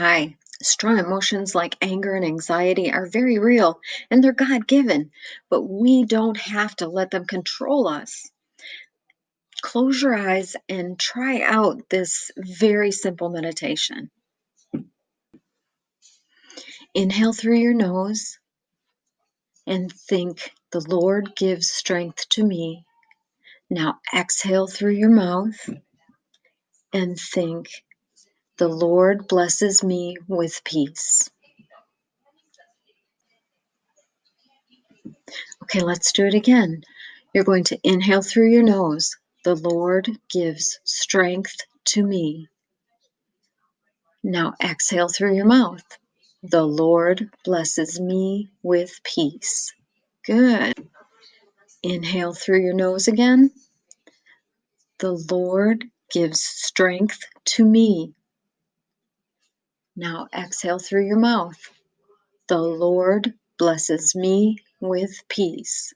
Hi. Strong emotions like anger and anxiety are very real and they're God given, but we don't have to let them control us. Close your eyes and try out this very simple meditation. Inhale through your nose and think, the Lord gives strength to me. Now exhale through your mouth and think, the Lord blesses me with peace. Okay, let's do it again. You're going to inhale through your nose. The Lord gives strength to me. Now exhale through your mouth. The Lord blesses me with peace. Good. Inhale through your nose again. The Lord gives strength to me. Now exhale through your mouth. The Lord blesses me with peace.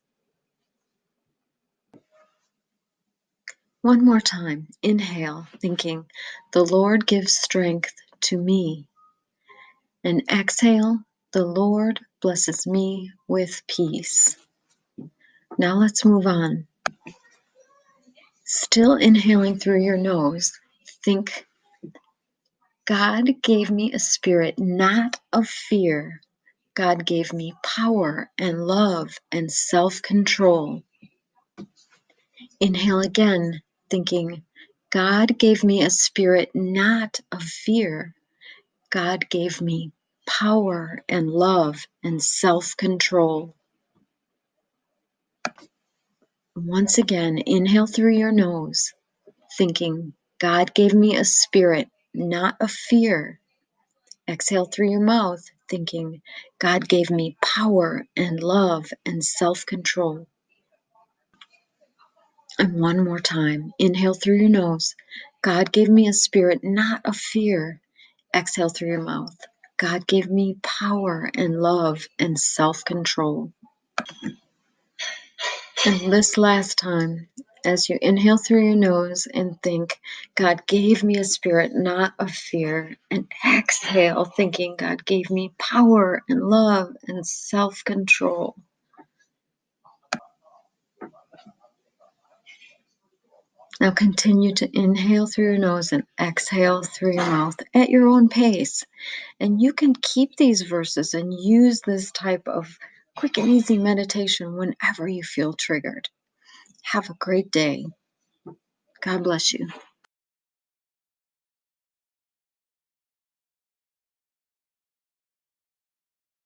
One more time. Inhale, thinking, the Lord gives strength to me. And exhale, the Lord blesses me with peace. Now let's move on. Still inhaling through your nose, think, God gave me a spirit not of fear. God gave me power and love and self-control. Inhale again, thinking, God gave me a spirit not of fear. God gave me power and love and self-control. Once again, inhale through your nose, thinking, God gave me a spirit not of fear. Exhale through your mouth, thinking, God gave me power and love and self-control. And one more time, inhale through your nose. God gave me a spirit not of fear. Exhale through your mouth. God gave me power and love and self-control. And this last time, as you inhale through your nose and think, God gave me a spirit not of fear, and exhale, thinking, God gave me power and love and self-control. Now continue to inhale through your nose and exhale through your mouth at your own pace. And you can keep these verses and use this type of quick and easy meditation whenever you feel triggered. Have a great day. God bless you.